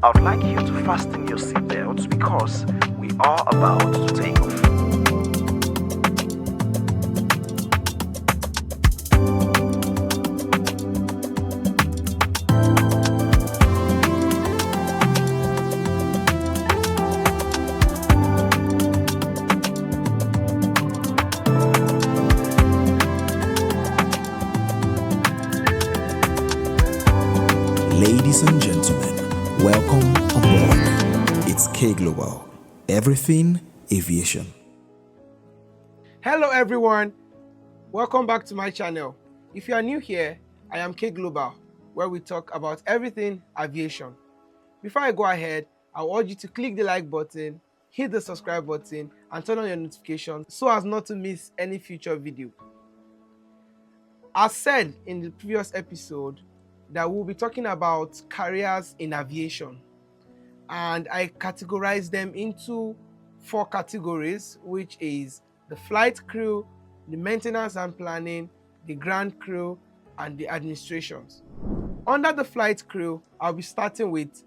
I would like you to fasten your seatbelts because we are about to take off. Ladies and gentlemen, welcome on board. It's K Global, everything aviation. Hello everyone, welcome back to my channel. If you are new here, I am K Global, where we talk about everything aviation. Before I go ahead, I urge you to click the like button, hit the subscribe button and turn on your notifications so as not to miss any future video. As said in the previous episode, that we'll be talking about careers in aviation, and I categorize them into 4 categories, which is the flight crew, the maintenance and planning, the ground crew, and the administrations. Under the flight crew, I'll be starting with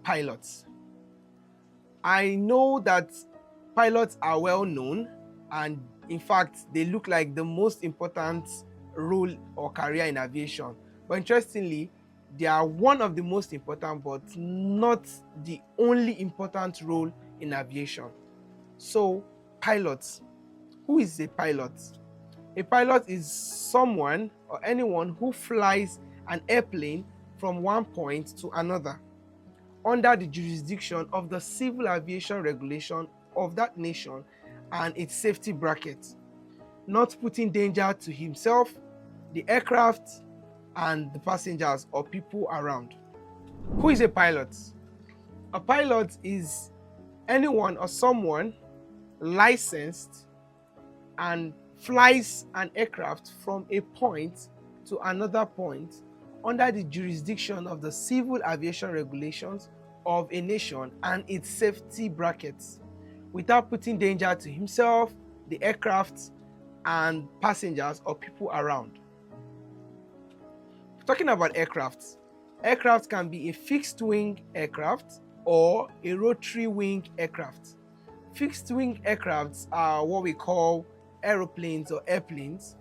pilots. I know that pilots are well known, and in fact they look like the most important role or career in aviation. But interestingly, they are one of the most important but not the only important role in aviation. So pilots. Who is a pilot? A pilot is someone or anyone who flies an airplane from one point to another under the jurisdiction of the civil aviation regulation of that nation and its safety bracket, not putting danger to himself, the aircraft, and the passengers or people around. Who is a pilot? A pilot is anyone or someone licensed and flies an aircraft from a point to another point under the jurisdiction of the civil aviation regulations of a nation and its safety brackets, without putting danger to himself, the aircraft, and passengers or people around. Talking about aircraft, aircraft can be a fixed wing aircraft or a rotary wing aircraft. Fixed wing aircrafts are what we call aeroplanes or airplanes,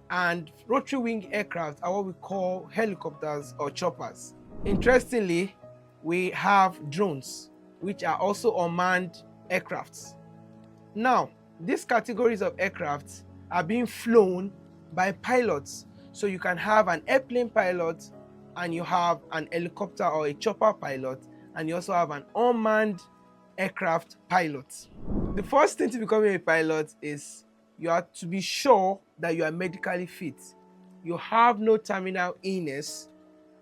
and rotary wing aircraft are what we call helicopters or choppers. Interestingly, we have drones, which are also unmanned aircrafts. Now, these categories of aircraft are being flown by pilots. So you can have an airplane pilot, and you have an helicopter or a chopper pilot, and you also have an unmanned aircraft pilot. The first thing to becoming a pilot is you have to be sure that you are medically fit. You have no terminal illness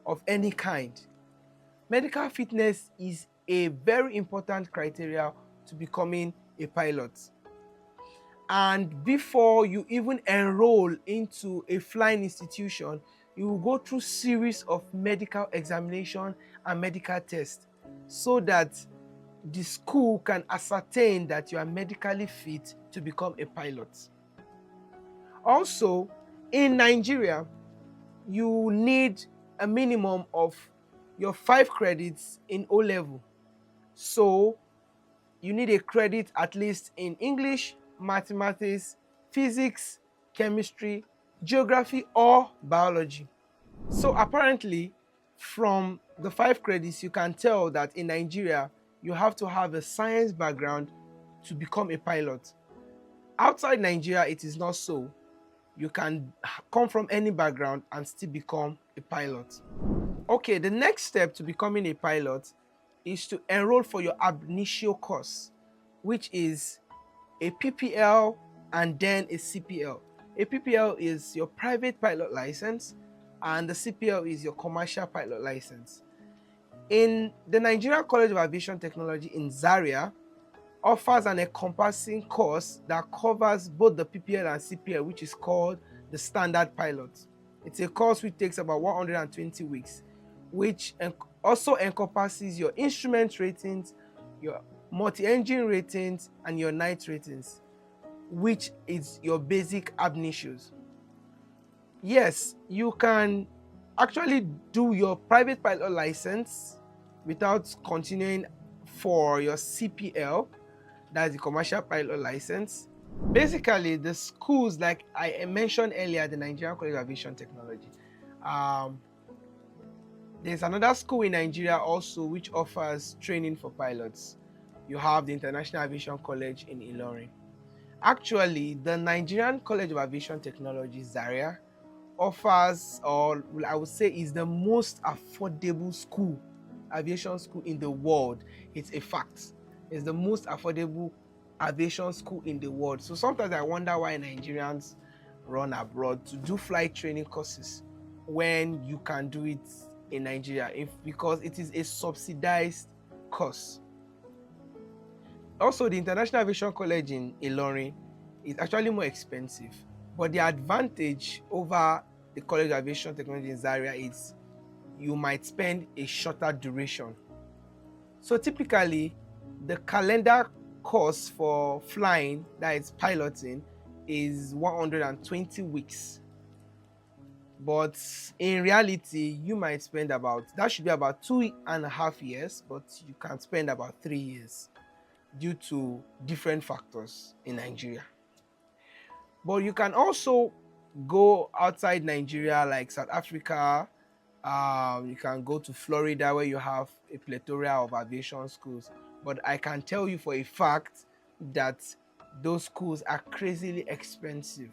of any kind. Medical fitness is a very important criteria to becoming a pilot. And before you even enroll into a flying institution, you will go through series of medical examination and medical tests so that the school can ascertain that you are medically fit to become a pilot. Also, in Nigeria, you need a minimum of your 5 credits in O level. So you need a credit at least in English, mathematics, physics, chemistry, geography, or biology. So apparently, from the 5 credits, you can tell that in Nigeria, you have to have a science background to become a pilot. Outside Nigeria, it is not so. You can come from any background and still become a pilot. Okay, the next step to becoming a pilot is to enroll for your ab initio course, which is a PPL and then a CPL. A PPL is your private pilot license, and the CPL is your commercial pilot license. In the Nigerian College of Aviation Technology in Zaria, offers an encompassing course that covers both the PPL and CPL, which is called the Standard Pilot. It's a course which takes about 120 weeks, which also encompasses your instrument ratings, your multi-engine ratings, and your night ratings, which is your basic ab initios. Yes, you can actually do your private pilot license without continuing for your CPL, that's the commercial pilot license. Basically, the schools like I mentioned earlier, the Nigerian College of Aviation Technology. There's another school in Nigeria also which offers training for pilots. You have the International Aviation College in Ilorin. Actually, the Nigerian College of Aviation Technology, Zaria, offers, or I would say is the most affordable school, aviation school in the world. It's a fact. It's the most affordable aviation school in the world. So sometimes I wonder why Nigerians run abroad to do flight training courses when you can do it in Nigeria, because it is a subsidized course. Also, the International Aviation College in Ilorin is actually more expensive, but the advantage over the College of Aviation Technology in Zaria is you might spend a shorter duration. So typically, the calendar course for flying, that is piloting, is 120 weeks. But in reality, you might spend that should be about 2.5 years, but you can spend about 3 years due to different factors in Nigeria. But you can also go outside Nigeria, like South Africa. You can go to Florida, where you have a plethora of aviation schools. But I can tell you for a fact that those schools are crazily expensive.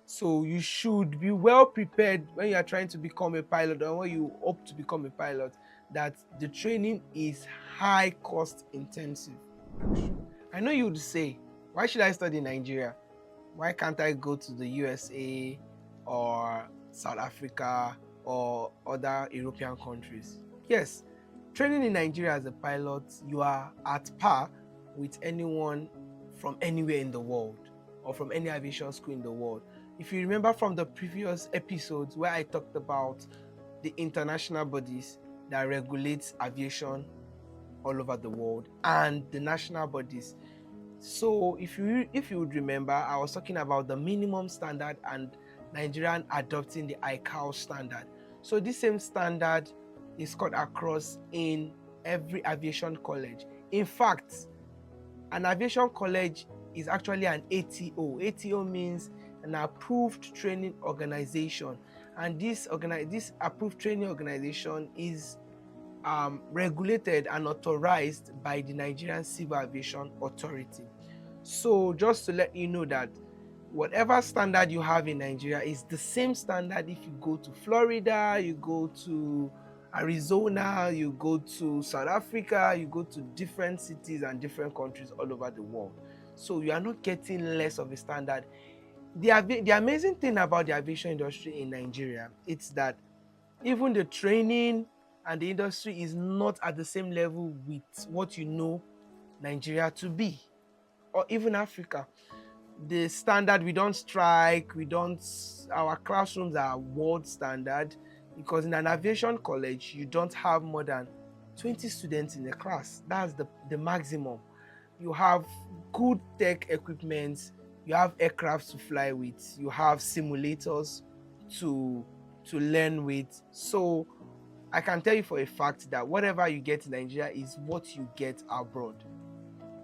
So you should be well prepared when you are trying to become a pilot, or when you hope to become a pilot, that the training is high cost intensive. I know you would say, why should I study in Nigeria? Why can't I go to the USA or South Africa or other European countries? Yes, training in Nigeria as a pilot, you are at par with anyone from anywhere in the world or from any aviation school in the world. If you remember from the previous episodes where I talked about the international bodies that regulate aviation all over the world and the national bodies. So if you would remember, I was talking about the minimum standard and Nigerian adopting the ICAO standard. So this same standard is cut across in every aviation college. In fact, an aviation college is actually an ATO. ATO means an approved training organization, and this approved training organization is regulated and authorized by the Nigerian Civil Aviation Authority. So just to let you know that whatever standard you have in Nigeria is the same standard if you go to Florida, you go to Arizona, you go to South Africa, you go to different cities and different countries all over the world. So you are not getting less of a standard. The amazing thing about the aviation industry in Nigeria is that even the training and the industry is not at the same level with what you know Nigeria to be, or even Africa. The standard, we don't strike, our classrooms are world standard, because in an aviation college you don't have more than 20 students in a class. That's the maximum. You have good tech equipment, you have aircraft to fly with, you have simulators to learn with. So I can tell you for a fact that whatever you get in Nigeria is what you get abroad.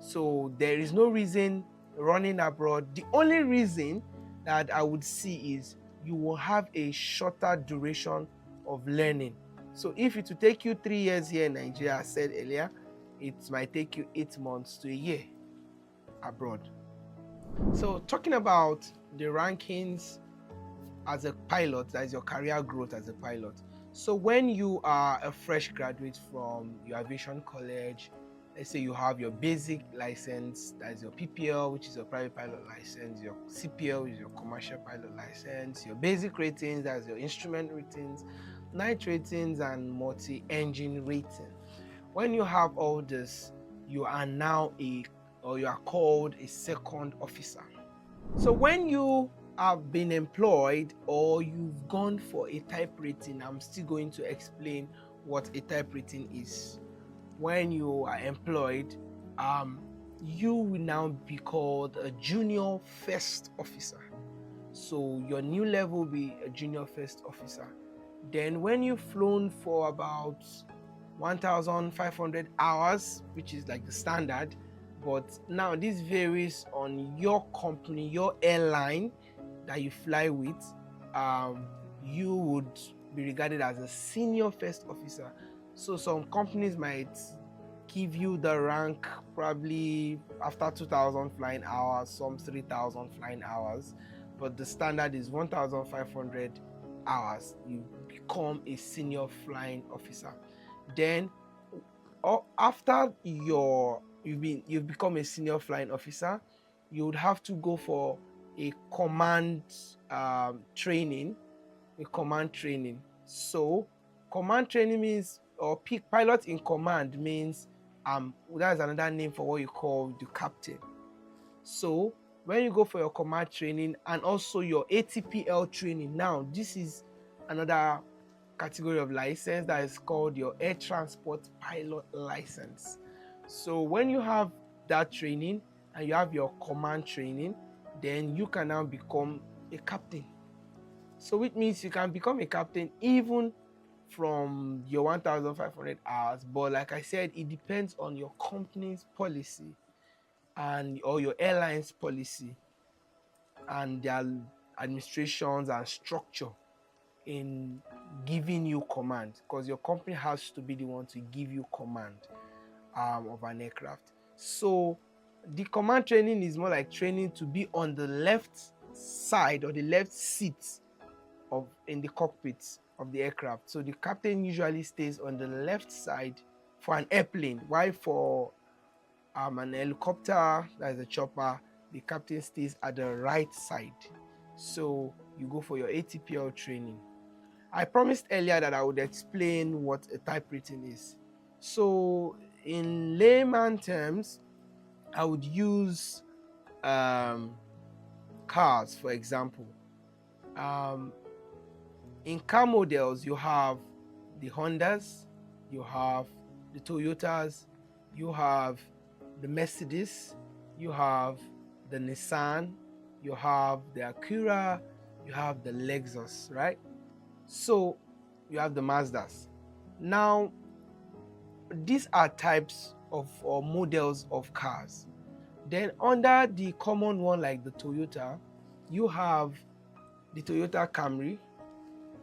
So there is no reason running abroad. The only reason that I would see is you will have a shorter duration of learning. So if it will take you 3 years here in Nigeria, as I said earlier, it might take you 8 months to a year abroad. So talking about the rankings as a pilot, that is your career growth as a pilot. So when you are a fresh graduate from your aviation college, let's say you have your basic license, that is your PPL, which is your private pilot license, your CPL, which is your commercial pilot license, your basic ratings, that is your instrument ratings, night ratings, and multi-engine rating. When you have all this, you are now you are called a second officer. So when you have been employed or you've gone for a type rating, I'm still going to explain what a type rating is. When you are employed, you will now be called a junior first officer. So your new level will be a junior first officer. Then when you've flown for about 1,500 hours, which is like the standard. But now this varies on your company, your airline that you fly with. You would be regarded as a senior first officer. So some companies might give you the rank probably after 2,000 flying hours, some 3,000 flying hours, but the standard is 1,500 hours. You become a senior flying officer. Then after you've become a senior flying officer, you would have to go for a command training. So command training means, or pilot in command means, that's another name for what you call the captain. So when you go for your command training and also your ATPL training, now this is another category of license that is called your air transport pilot license. So when you have that training and you have your command training, then you can now become a captain. So which means you can become a captain even from your 1,500 hours. But like I said, it depends on your company's policy or your airline's policy and their administrations and structure in giving you command, because your company has to be the one to give you command of an aircraft. So the command training is more like training to be on the left side or the left seat in the cockpit of the aircraft. So the captain usually stays on the left side for an airplane, while for an helicopter, that is a chopper, the captain stays at the right side. So you go for your ATPL training. I promised earlier that I would explain what a type rating is. So in layman terms, I would use cars, for example. In car models, you have the Hondas, you have the Toyotas, you have the Mercedes, you have the Nissan, you have the Acura, you have the Lexus, right? So you have the Mazdas. Now, these are types of or models of cars. Then under the common one like the Toyota, you have the Toyota Camry,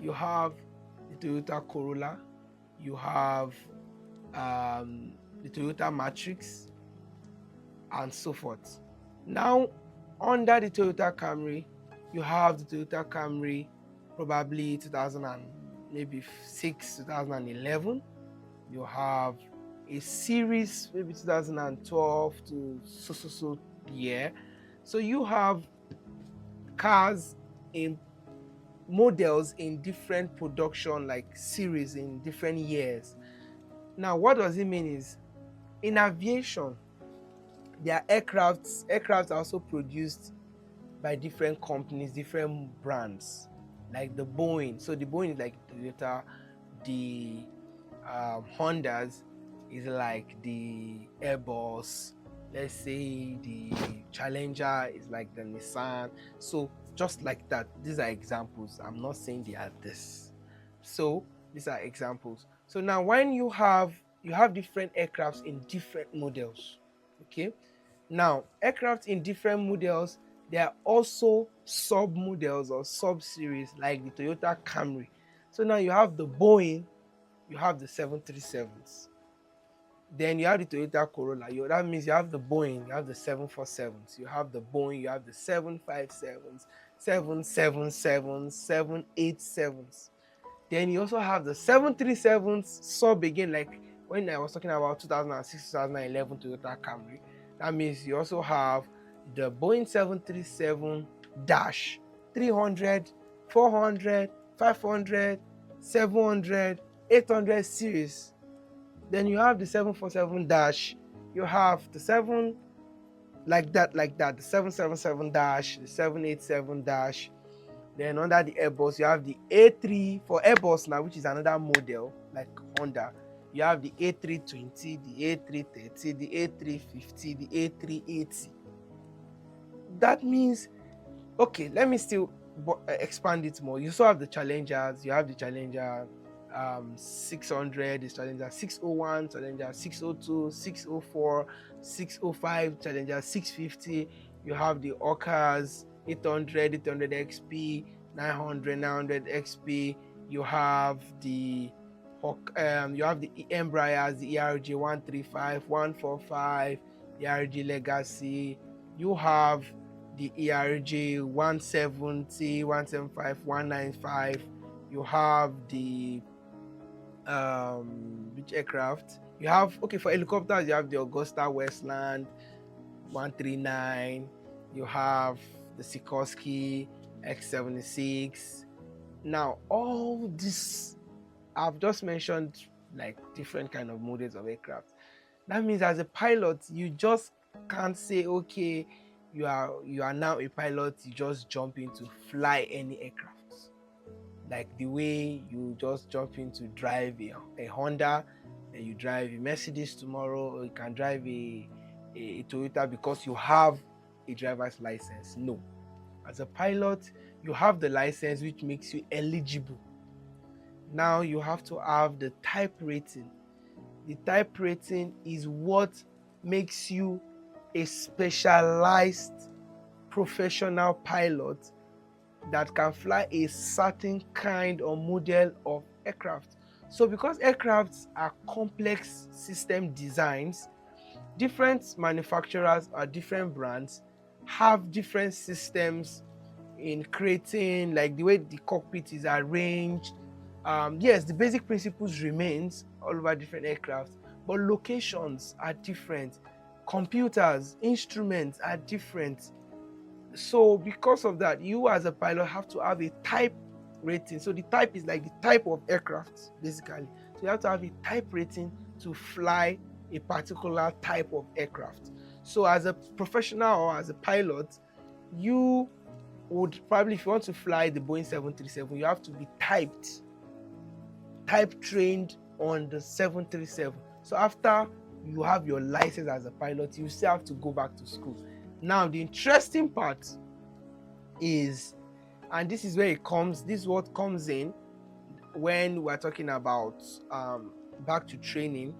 you have the Toyota Corolla, you have the Toyota Matrix, and so forth. Now, under the Toyota Camry, you have the Toyota Camry, probably 2006, 2011. You have a series, maybe 2012 to so year. So you have cars in models in different production, like series in different years. Now, what does it mean is, in aviation, their aircrafts are also produced by different companies, different brands, like the Boeing. So the Boeing is like Toyota, the Hondas is like the Airbus, let's say the Challenger is like the Nissan. So just like that, these are examples. I'm not saying they are this. So these are examples. So now when you have different aircrafts in different models, okay? Now, aircraft in different models, there are also sub models or sub series like the Toyota Camry. So now you have the Boeing, you have the 737s. Then you have the Toyota Corolla. That means you have the Boeing, you have the 747s, you have the Boeing, you have the 757s, 777s, 787s. Then you also have the 737s sub again, like when I was talking about 2006, 2011 Toyota Camry. That means you also have the Boeing 737-300, 400, 500, 700, 800 series. Then you have the 747-, you have the 7 like that, the 777-, the 787-. Then under the Airbus, you have the A3 for Airbus now, which is another model like Honda. You have the A320, the A330, the A350, the A380. That means, okay, let me still expand it more. You still have the Challengers, you have the Challenger 600 is Challenger 601, Challenger 602, 604, 605, Challenger 650. You have the Orcas 800, 800 XP, 900, 900 XP. You have the Embraers, the ERG 135, 145, ERG Legacy. You have the ERG 170, 175, 195. You have the which aircraft you have? Okay, for helicopters you have the Augusta Westland 139. You have the Sikorsky X-76. Now all this I've just mentioned, like different kind of models of aircraft. That means as a pilot you just can't say, okay, you are now a pilot, you just jump in to fly any aircraft. Like the way you just jump in to drive a Honda, and you drive a Mercedes tomorrow, or you can drive a Toyota because you have a driver's license. No. As a pilot, you have the license which makes you eligible. Now you have to have the type rating. The type rating is what makes you a specialized professional pilot that can fly a certain kind or model of aircraft. So because aircrafts are complex system designs, different manufacturers or different brands have different systems in creating, like the way the cockpit is arranged. Yes, the basic principles remains all over different aircrafts, but locations are different. Computers, instruments are different. So because of that, you as a pilot have to have a type rating. So the type is like the type of aircraft, basically. So you have to have a type rating to fly a particular type of aircraft. So as a professional or as a pilot, you would probably, if you want to fly the Boeing 737, you have to be type trained on the 737. So after you have your license as a pilot, you still have to go back to school. Now the interesting part is, and this is where it comes, this is what comes in when we're talking about back to training,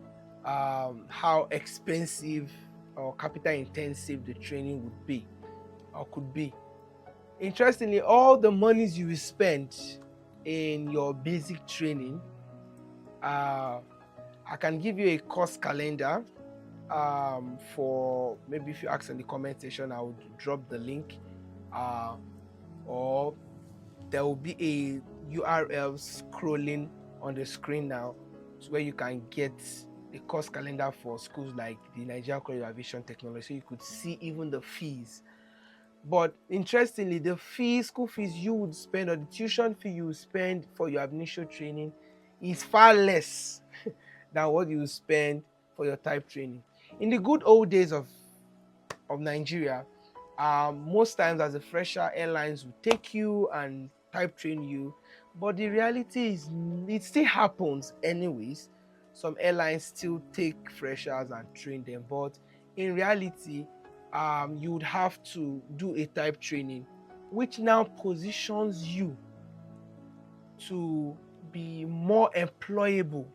how expensive or capital intensive the training would be or could be. Interestingly, all the monies you will spend in your basic training, I can give you a cost calendar. For maybe if you ask in the comment section, I would drop the link, or there will be a URL scrolling on the screen now, where you can get the cost calendar for schools like the Nigerian College of Aviation Technology, so you could see even the fees. But interestingly, the school fees you would spend, or the tuition fee you would spend for your initial training, is far less than what you spend for your type training. In the good old days of Nigeria, most times as a fresher, airlines will take you and type train you, but the reality is it still happens anyways. Some airlines still take freshers and train them, but in reality, you would have to do a type training, which now positions you to be more employable.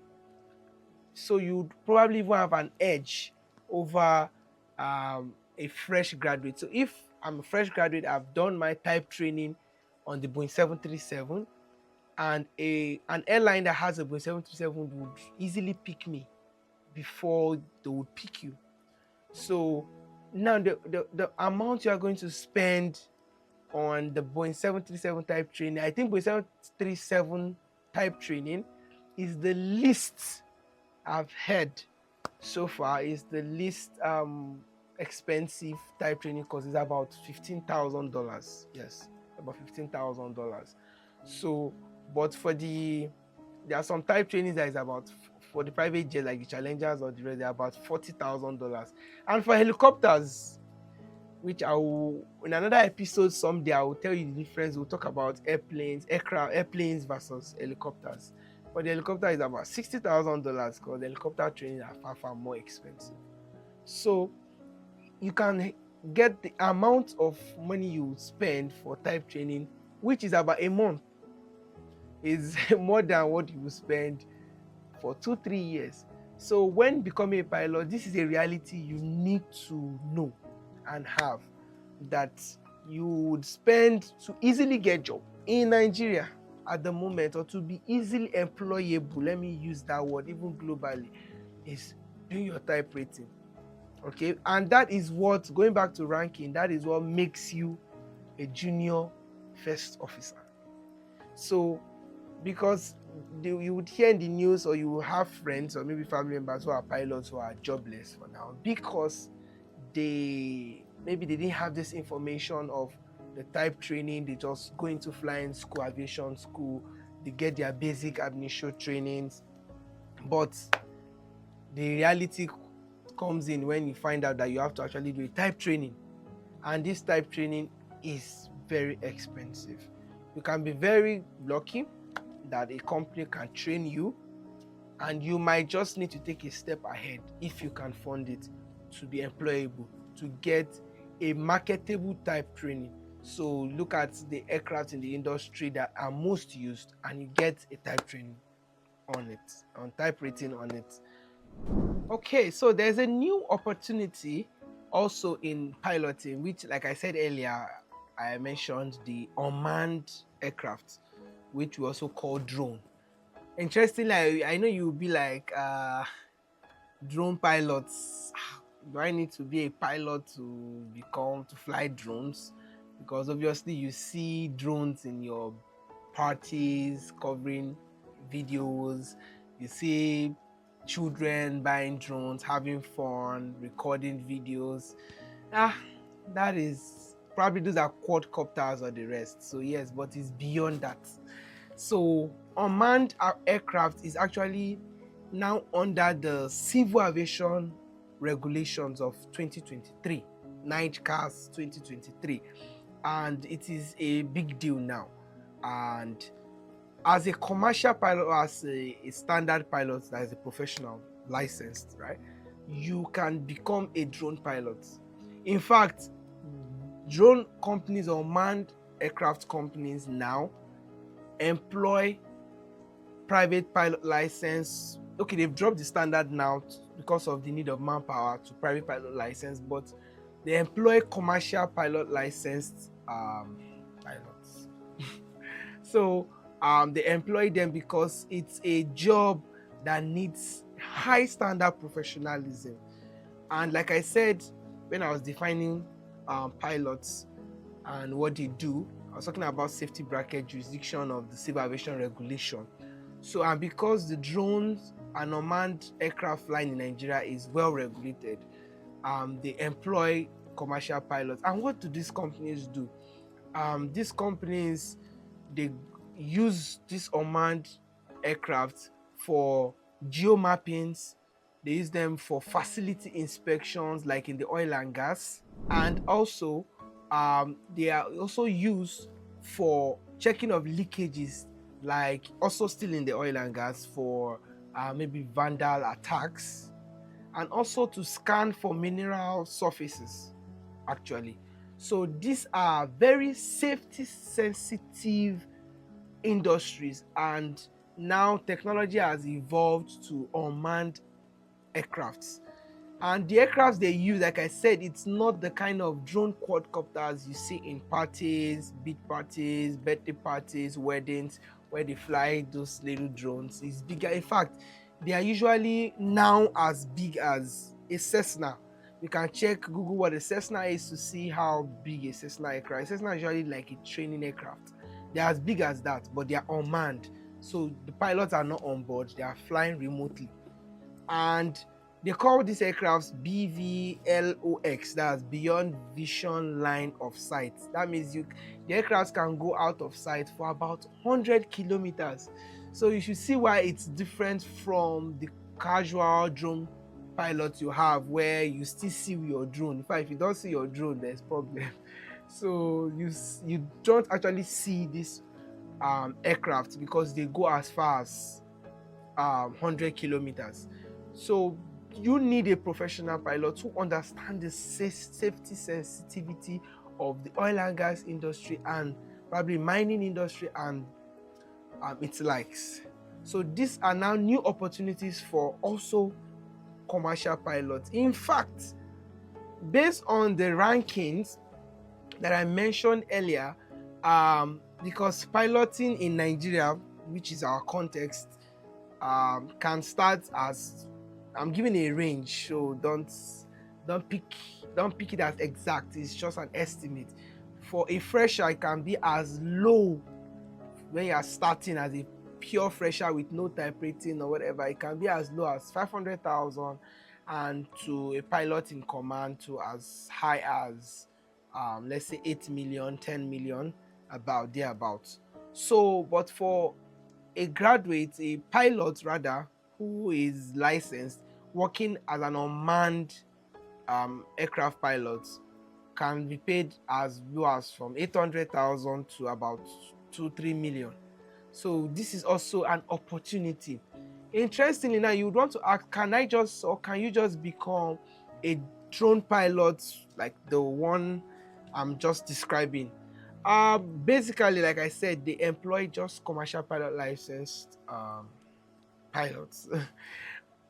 So you'd probably even have an edge over a fresh graduate. So if I'm a fresh graduate, I've done my type training on the Boeing 737, and an airline that has a Boeing 737 would easily pick me before they would pick you. So now the amount you are going to spend on the Boeing 737 type training, I think Boeing 737 type training is the least I've heard so far, is the least expensive type training course. Is about $15,000. Yes, about $15,000. So, but there are some type trainings that is about, for the private jet like the Challengers or the rest, they're about $40,000. And for helicopters, which I will, in another episode someday, I will tell you the difference. We'll talk about airplanes versus helicopters. But the helicopter is about $60,000 because the helicopter training are far, far more expensive. So you can get the amount of money you spend for type training, which is about a month. is more than what you will spend for 2-3 years. So when becoming a pilot, this is a reality you need to know and have, that you would spend to easily get job in Nigeria at the moment, or to be easily employable, let me use that word, even globally, is doing your type rating. Okay, and that is what, going back to ranking, that is what makes you a junior first officer. So because you would hear in the news, or you will have friends or maybe family members who are pilots who are jobless for now, because maybe they didn't have this information of the type training. They just go into flying school, aviation school, they get their basic initial trainings, but the reality comes in when you find out that you have to actually do a type training, and this type training is very expensive. You can be very lucky that a company can train you, and you might just need to take a step ahead if you can fund it, to be employable, to get a marketable type training. So look at the aircraft in the industry that are most used, and you get a type training on it, on type rating on it. Okay, so there's a new opportunity also in piloting, which, like I said earlier, I mentioned the unmanned aircraft, which we also call drone. Interestingly, I know you'll be like, drone pilots. Do I need to be a pilot to fly drones? Because obviously you see drones in your parties, covering videos. You see children buying drones, having fun, recording videos. That is probably, those are quadcopters or the rest. So yes, but it's beyond that. So unmanned aircraft is actually now under the Civil Aviation Regulations of 2023, NICAS 2023, and it is a big deal now. And as a commercial pilot, or as a standard pilot that is a professional licensed, right, you can become a drone pilot. In fact, drone companies or manned aircraft companies now employ private pilot license. Okay, they've dropped the standard now because of the need of manpower to private pilot license, but they employ commercial pilot licensed pilots. So they employ them because it's a job that needs high standard professionalism. And like I said, when I was defining pilots and what they do, I was talking about safety bracket jurisdiction of the Civil Aviation Regulation. So, and because the drones and unmanned aircraft flying in Nigeria is well regulated, they employ commercial pilots. And what do these companies do? These companies, they use these unmanned aircraft for geomappings. They use them for facility inspections, like in the oil and gas, and also they are also used for checking of leakages, like also still in the oil and gas, for maybe vandal attacks, and also to scan for mineral surfaces actually. So these are very safety sensitive industries, and now technology has evolved to unmanned aircrafts. And the aircrafts they use, like I said, it's not the kind of drone quadcopters you see in parties, beach parties, birthday parties, weddings, where they fly those little drones. It's bigger. In fact, they are usually now as big as a Cessna. You can check Google what a Cessna is to see how big a Cessna aircraft. A Cessna is usually like a training aircraft. They're as big as that, but they are unmanned. So the pilots are not on board, they are flying remotely. And they call these aircrafts BVLOX, that's beyond vision line of sight. That means the aircrafts can go out of sight for about 100 kilometers. So you should see why it's different from the casual drone pilots you have, where you still see your drone. In fact, if you don't see your drone, there's problem. So you don't actually see this aircraft because they go as far as 100 kilometers. So you need a professional pilot who understands the safety sensitivity of the oil and gas industry, and probably mining industry, and it likes. So these are now new opportunities for also commercial pilots. In fact, based on the rankings that I mentioned earlier, because piloting in Nigeria, which is our context, can start as, I'm giving a range, so don't pick don't pick it as exact. It's just an estimate. For a fresher, it can be as low when you are starting as a pure fresher with no type rating or whatever. It can be as low as 500,000, and to a pilot in command to as high as let's say 8 million, 10 million, about thereabouts. So, but for a graduate, a pilot rather, who is licensed, working as an unmanned aircraft pilot, can be paid as low as from 800,000 to about 2-3 million. So this is also an opportunity. Interestingly, now you would want to ask, can you just become a drone pilot like the one I'm just describing? Basically, like I said, they employ just commercial pilot licensed pilots.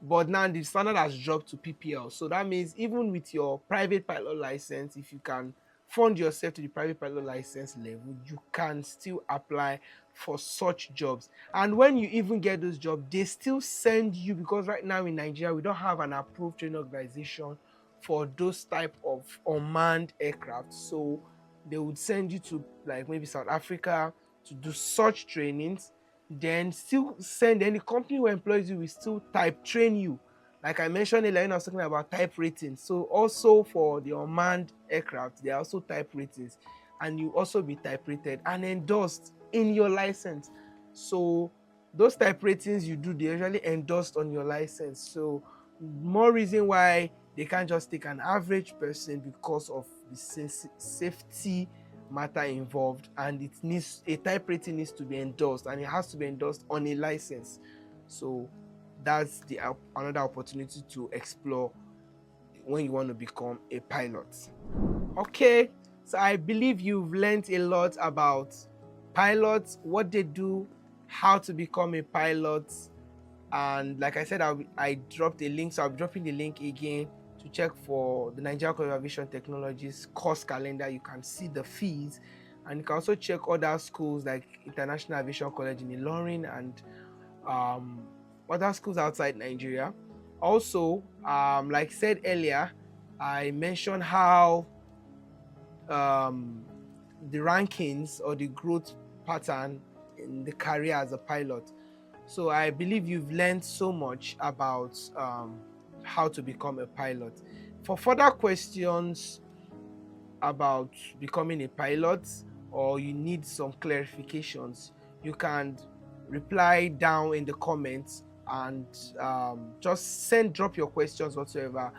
But now the standard has dropped to PPL. So that means even with your private pilot license, if you can fund yourself to the private pilot license level, you can still apply for such jobs. And when you even get those jobs, they still send you, because right now in Nigeria, we don't have an approved training organization for those type of unmanned aircraft. So they would send you to like maybe South Africa to do such trainings, then still send, any company who employs you will still type train you. Like I mentioned earlier when I was talking about type ratings. So also for the unmanned aircraft, there are also type ratings, and you also be type rated and endorsed in your license. So those type ratings you do, they usually endorsed on your license. So more reason why they can't just take an average person, because of the safety matter involved, and it needs a type rating needs to be endorsed, and it has to be endorsed on a license. So that's the another opportunity to explore when you want to become a pilot. Okay, so I believe you've learned a lot about pilots, what they do, how to become a pilot, and like I said, I dropped a link, so I'll be dropping the link again to check for the Nigerian College of Aviation Technologies course calendar. You can see the fees, and you can also check other schools like International Aviation College in Ilorin and other schools outside Nigeria. Also, like said earlier, I mentioned how the rankings or the growth pattern in the career as a pilot. So I believe you've learned so much about how to become a pilot. For further questions about becoming a pilot, or you need some clarifications, you can reply down in the comments, and just drop your questions whatsoever.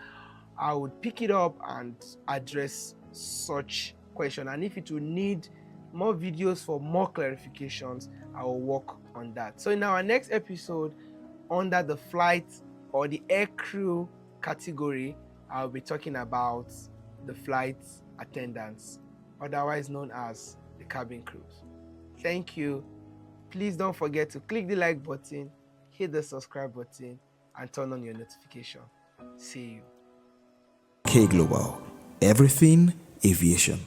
I would pick it up and address such question, and if it will need more videos for more clarifications, I will work on that. So in our next episode, under the flight or the air crew category, I'll be talking about the flight attendants, otherwise known as the cabin crews. Thank you. Please don't forget to click the like button, hit the subscribe button, and turn on your notification. See you. K Global, everything aviation.